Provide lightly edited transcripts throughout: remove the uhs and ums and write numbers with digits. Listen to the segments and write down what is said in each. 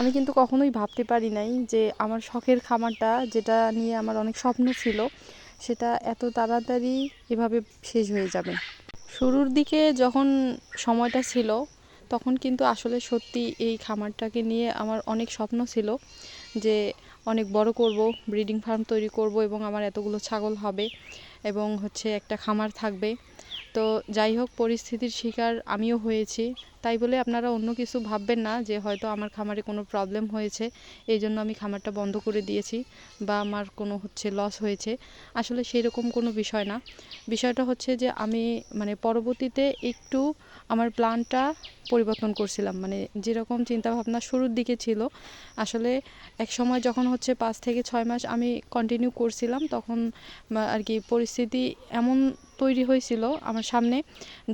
আমি কিন্তু কখনোই ভাবতে পারি নাই যে আমার শখের খামারটা, যেটা নিয়ে আমার অনেক স্বপ্ন ছিল, সেটা এত তাড়াতাড়ি এভাবে শেষ হয়ে যাবে। শুরুর দিকে যখন সময়টা ছিল, তখন কিন্তু আসলে সত্যি এই খামারটাকে নিয়ে আমার অনেক স্বপ্ন ছিল যে অনেক বড় করব, ব্রিডিং ফার্ম তৈরি করব এবং আমার এতগুলো ছাগল হবে এবং একটা খামার থাকবে। তো যাই হোক, পরিস্থিতির শিকার আমিও হয়েছি। তাই বলে আপনারা অন্য কিছু ভাববেন না যে হয়তো আমার খামারে কোনো প্রবলেম হয়েছে, এই জন্য আমি খামারটা বন্ধ করে দিয়েছি বা আমার কোনো লস হয়েছে। আসলে সেরকম কোনো বিষয় না। বিষয়টা হচ্ছে যে আমি পরবর্তীতে একটু আমার প্ল্যানটা পরিবর্তন করছিলাম। যেরকম চিন্তাভাবনা শুরুর দিকে ছিল, আসলে এক সময় যখন 5 থেকে 6 মাস আমি কন্টিনিউ করছিলাম, তখন আর কি পরিস্থিতি এমন তৈরি হয়েছিল আমার সামনে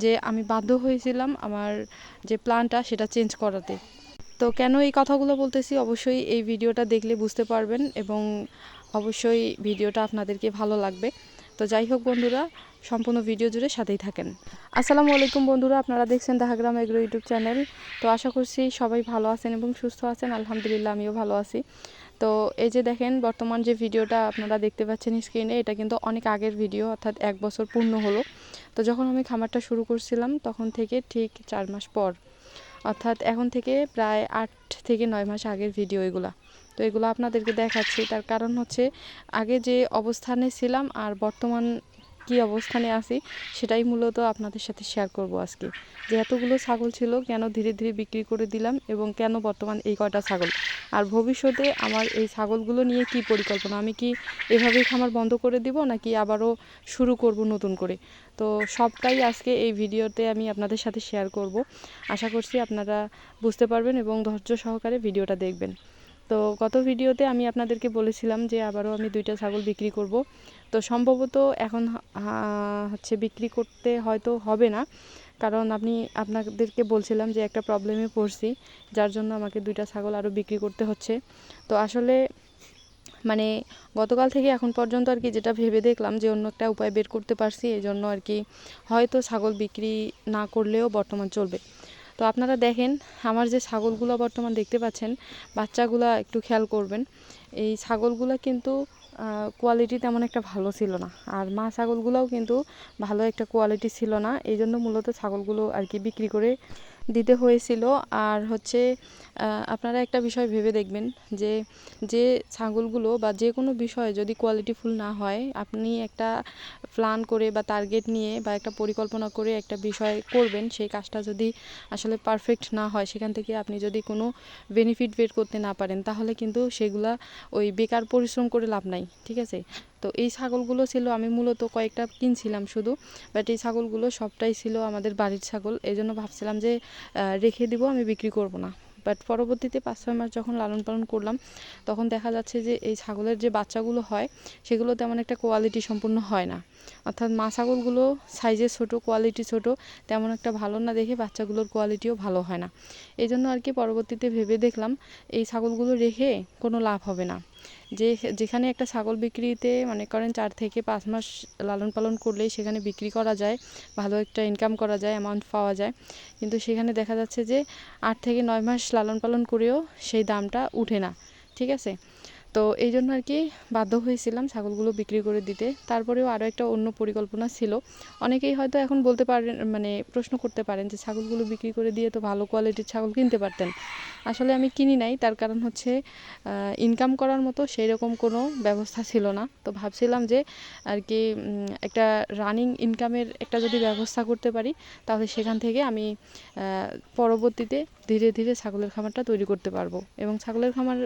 যে আমি বাধ্য হয়েছিলাম আমার যে প্ল্যানটা সেটা চেঞ্জ করাতে। তো কেন এই কথাগুলো বলতেছি, অবশ্যই এই ভিডিওটা দেখলে বুঝতে পারবেন এবং অবশ্যই ভিডিওটা আপনাদেরকে ভালো লাগবে। তো যাই হোক বন্ধুরা, সম্পূর্ণ ভিডিও জুড়ে সাথেই থাকেন। আসসালামু আলাইকুম বন্ধুরা, আপনারা দেখছেন দাহাগ্রাম এগ্রো ইউটিউব চ্যানেল। তো আশা করছি সবাই ভালো আছেন এবং সুস্থ আছেন। আলহামদুলিল্লাহ, আমিও ভালো আছি। তো এই যে দেখেন, বর্তমান যে ভিডিওটা আপনারা দেখতে পাচ্ছেন স্ক্রিনে, এটা কিন্তু অনেক আগের ভিডিও, অর্থাৎ 1 বছর পূর্ণ হলো। তো যখন আমি খামারটা শুরু করছিলাম, তখন থেকে ঠিক 4 মাস পর, অর্থাৎ এখন থেকে প্রায় 8 থেকে 9 মাস আগের ভিডিও এগুলা। তো এগুলো আপনাদেরকে দেখাচ্ছি, তার কারণ আগে যে অবস্থানে ছিলাম আর বর্তমান কি অবস্থানে আছি, সেটাই মূলত আপনাদের সাথে শেয়ার করব আজকে। যে এতগুলো ছাগল ছিল, কেন ধীরে ধীরে বিক্রি করে দিলাম এবং কেন বর্তমান এই কয়টা ছাগল, আর ভবিষ্যতে আমার এই ছাগলগুলো নিয়ে কি পরিকল্পনা, আমি কি এভাবেই খামার বন্ধ করে দিব নাকি আবারও শুরু করব নতুন করে। তো সবটাই আজকে এই ভিডিওতে আমি আপনাদের সাথে শেয়ার করব। আশা করছি আপনারা বুঝতে পারবেন এবং ধৈর্য সহকারে ভিডিওটা দেখবেন। তো গত ভিডিওতে আমি আপনাদেরকে বলেছিলাম যে আবারও আমি 2টা ছাগল বিক্রি করব। তো সম্ভবত এখন বিক্রি করতে হয়তো হবে না, কারণ আপনাদেরকে বলছিলাম যে একটা প্রবলেমে পড়ছি, যার জন্য আমাকে 2টা ছাগল আরও বিক্রি করতে হচ্ছে। তো আসলে গতকাল থেকে এখন পর্যন্ত আর কি যেটা ভেবে দেখলাম যে অন্য একটা উপায় বের করতে পারছি, এই জন্য আর কি হয়তো ছাগল বিক্রি না করলেও বর্তমান চলবে। তো আপনারা দেখেন, আমার যে ছাগলগুলো বর্তমান দেখতে পাচ্ছেন, বাচ্চাগুলা একটু খেয়াল করবেন। এই ছাগলগুলো কিন্তু কোয়ালিটি তেমন একটা ভালো ছিল না, আর মা ছাগলগুলোও কিন্তু ভালো একটা কোয়ালিটি ছিল না। এই জন্য মূলত ছাগলগুলো আর কি বিক্রি করে দিতে হয়েছিল। আর আপনারা একটা বিষয় ভেবে দেখবেন যে যে ছাগলগুলো বা যে কোনো বিষয়ে যদি কোয়ালিটিফুল না হয়, আপনি একটা প্ল্যান করে বা টার্গেট নিয়ে বা একটা পরিকল্পনা করে একটা বিষয় করবেন, সেই কাজটা যদি আসলে পারফেক্ট না হয়, সেখান থেকে আপনি যদি কোনো বেনিফিট বের করতে না পারেন, তাহলে কিন্তু সেগুলা ওই বেকার পরিশ্রম করে লাভ নাই, ঠিক আছে। তো এই ছাগলগুলো ছিল, আমি মূলত কয়েকটা কিনছিলাম শুধু, বাট এই ছাগলগুলো সবটাই ছিল আমাদের বাড়ির ছাগল। এই জন্য ভাবছিলাম যে রেখে দিব, আমি বিক্রি করব না। বাট পরবর্তীতে 5-6 মাস যখন লালন পালন করলাম, তখন দেখা যাচ্ছে যে এই ছাগলের যে বাচ্চাগুলো হয়, সেগুলো তেমন একটা কোয়ালিটি সম্পূর্ণ হয় না। অর্থাৎ মা ছাগলগুলো সাইজে ছোট, কোয়ালিটি ছোট, তেমন একটা ভালো না দেখে বাচ্চাগুলোর কোয়ালিটিও ভালো হয় না। এই জন্য আর কি পরবর্তীতে ভেবে দেখলাম এই ছাগলগুলো রেখে কোনো লাভ হবে না। যেখানে একটা ছাগল বিক্রিতে মনে করেন 4 থেকে 5 মাস লালন পালন করলেই সেখানে বিক্রি করা যায়, ভালো একটা ইনকাম করা যায়, অ্যামাউন্ট পাওয়া যায়, কিন্তু সেখানে দেখা যাচ্ছে যে 8 থেকে 9 মাস লালন পালন করেও সেই দামটা উঠে না, ঠিক আছে। তো এই জন্য আর কি বাধ্য হয়েছিলাম ছাগলগুলো বিক্রি করে দিতে। তারপরেও আরও একটা অন্য পরিকল্পনা ছিল। অনেকেই হয়তো এখন বলতে পারেন, প্রশ্ন করতে পারেন যে ছাগলগুলো বিক্রি করে দিয়ে তো ভালো কোয়ালিটির ছাগল কিনতে পারতেন। আসলে আমি কিনি নাই, তার কারণ ইনকাম করার মতো সেই রকম কোনো ব্যবস্থা ছিল না। তো ভাবছিলাম যে আর কি একটা রানিং ইনকামের একটা যদি ব্যবস্থা করতে পারি, তাহলে সেখান থেকে আমি পরবর্তীতে ধীরে ধীরে ছাগলের খামারটা তৈরি করতে পারবো। এবং ছাগলের খামার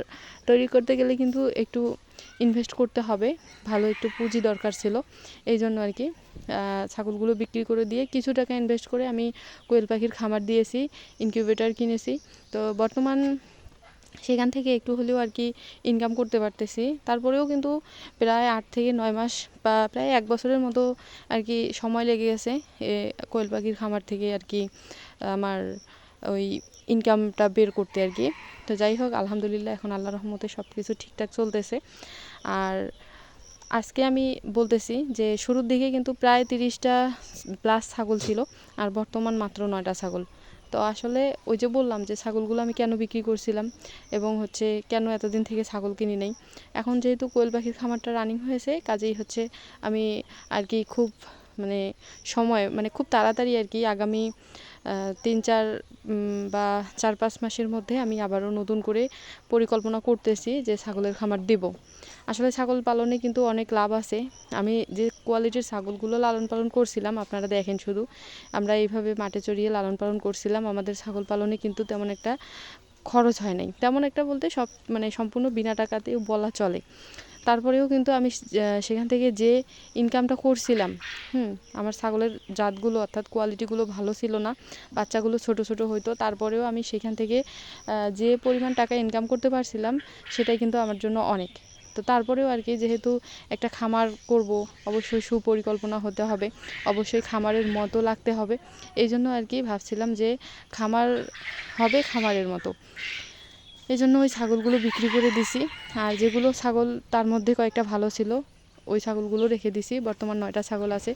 তৈরি করতে গেলে কিন্তু একটু ইনভেস্ট করতে হবে, ভালো একটু পুঁজি দরকার ছিল। এই জন্য আর কি ছাগলগুলো বিক্রি করে দিয়ে কিছু টাকা ইনভেস্ট করে আমি কোয়েল পাখির খামার দিয়েছি, ইনকিউবেটর কিনেছি। তো বর্তমান সেখান থেকে একটু হলেও আর কি ইনকাম করতে পারতেছি। তারপরেও কিন্তু প্রায় 8 থেকে 9 মাস বা প্রায় 1 বছরের মতো আর কি সময় লেগে গেছে কোয়েল পাখির খামার থেকে আর কি আমার ওই ইনকামটা বের করতে আর কি। তো যাই হোক, আলহামদুলিল্লাহ এখন আল্লাহর রহমতে সব কিছু ঠিকঠাক চলতেছে। আর আজকে আমি বলতেছি যে শুরুর দিকে কিন্তু প্রায় 30টা প্লাস ছাগল ছিল, আর বর্তমান মাত্র 9টা ছাগল। তো আসলে ওই যে বললাম যে ছাগলগুলো আমি কেন বিক্রি করছিলাম এবং হচ্ছে কেন এতদিন থেকে ছাগল কিনি নাই। এখন যেহেতু কোয়েল পাখির খামারটা রানিং হয়েছে, কাজেই হচ্ছে আমি আর কি খুব মানে সময় মানে খুব তাড়াতাড়ি আর কি আগামী 3-4 বা 4-5 মাসের মধ্যে আমি আবারও নতুন করে পরিকল্পনা করতেছি যে ছাগলের খামার দিব। আসলে ছাগল পালনে কিন্তু অনেক লাভ আছে। আমি যে কোয়ালিটির ছাগলগুলো লালন পালন করছিলাম আপনারা দেখেন, শুধু আমরা এইভাবে মাঠে চড়িয়ে লালন পালন করছিলাম। আমাদের ছাগল পালনে কিন্তু তেমন একটা খরচ হয় নাই, তেমন একটা বলতে সব মানে সম্পূর্ণ বিনা টাকাতেও বলা চলে। তারপরেও কিন্তু আমি সেখান থেকে যে ইনকামটা করছিলাম, আমার ছাগলের জাতগুলো অর্থাৎ কোয়ালিটিগুলো ভালো ছিল না, বাচ্চাগুলো ছোট ছোট হইতো। তারপরেও আমি সেখান থেকে যে পরিমাণ টাকা ইনকাম করতে পারছিলাম সেটাই কিন্তু আমার জন্য অনেক। তো তারপরেও আর কি যেহেতু একটা খামার করব, অবশ্যই সুপরিকল্পনা হতে হবে, অবশ্যই খামারের মতো লাগতে হবে। এই জন্য আর কি ভাবছিলাম যে খামার হবে খামারের মতো। এই জন্য ওই ছাগলগুলো বিক্রি করে দিছি। আর যেগুলো ছাগল তার মধ্যে কয়েকটা ভালো ছিল, ওই ছাগলগুলো রেখে দিছি। বর্তমান 9টা ছাগল আছে,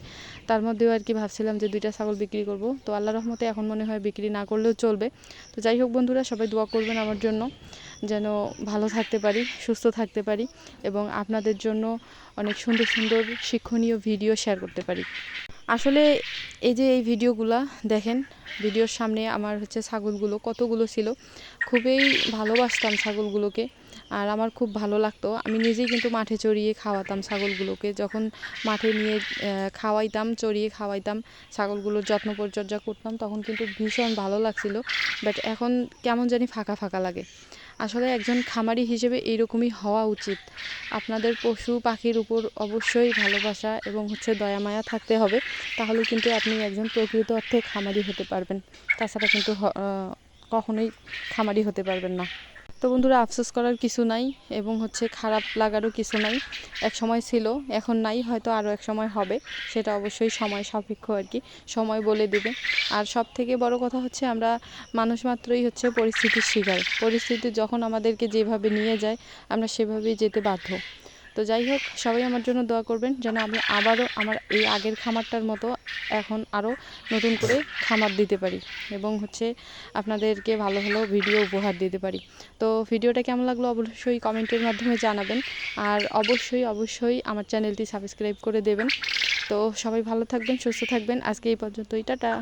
তার মধ্যেও আর কি ভাবছিলাম যে 2টা ছাগল বিক্রি করব। তো আল্লাহর রহমতে এখন মনে হয় বিক্রি না করলেও চলবে। তো যাই হোক বন্ধুরা, সবাই দোয়া করবেন আমার জন্য, যেন ভালো থাকতে পারি, সুস্থ থাকতে পারি এবং আপনাদের জন্য অনেক সুন্দর সুন্দর শিক্ষণীয় ভিডিও শেয়ার করতে পারি। আসলে এই যে এই ভিডিওগুলা দেখেন, ভিডিওর সামনে আমার হচ্ছে ছাগলগুলো কতগুলো ছিল, খুবই ভালোবাসতাম ছাগলগুলোকে আর আমার খুব ভালো লাগতো। আমি নিজেই কিন্তু মাঠে চড়িয়ে খাওয়াতাম ছাগলগুলোকে, যখন মাঠে নিয়ে খাওয়াইতাম, চড়িয়ে খাওয়াইতাম, ছাগলগুলোর যত্ন পরিচর্যা করতাম, তখন কিন্তু ভীষণ ভালো লাগছিল। বাট এখন কেমন জানি ফাঁকা ফাঁকা লাগে। আসলে একজন খামারি হিসেবে এইরকমই হওয়া উচিত। আপনাদের পশু পাখির উপর অবশ্যই ভালোবাসা এবং হচ্ছে দয়া মায়া থাকতে হবে, তাহলে কিন্তু আপনি একজন প্রকৃত অর্থে খামারি হতে পারবেন। তাছাড়া কিন্তু কখনোই খামারি হতে পারবেন না। তো বন্ধুরা, আফসোস করার কিছু নাই এবং হচ্ছে খারাপ লাগারও কিছু নাই। এক সময় ছিল, এখন নাই, হয়তো আরও এক সময় হবে, সেটা অবশ্যই সময় সাপেক্ষ আর কি, সময় বলে দেবে। আর সব থেকে বড় কথা হচ্ছে আমরা মানুষ মাত্রই হচ্ছে পরিস্থিতির শিকার। পরিস্থিতি যখন আমাদেরকে যেভাবে নিয়ে যায় আমরা সেভাবেই যেতে বাধ্য। তো যাই হোক, সবাই আমার জন্য দোয়া করবেন যেন আমি আবারও আমার এই আগের খামারটার মতো এখন আরও নতুন করে খামার দিতে পারি এবং হচ্ছে আপনাদেরকে ভালো ভালো ভিডিও উপহার দিতে পারি। তো ভিডিওটা কেমন লাগলো অবশ্যই কমেন্টের মাধ্যমে জানাবেন আর অবশ্যই অবশ্যই আমার চ্যানেলটি সাবস্ক্রাইব করে দেবেন। তো সবাই ভালো থাকবেন, সুস্থ থাকবেন। আজকে এই পর্যন্তই, টাটা।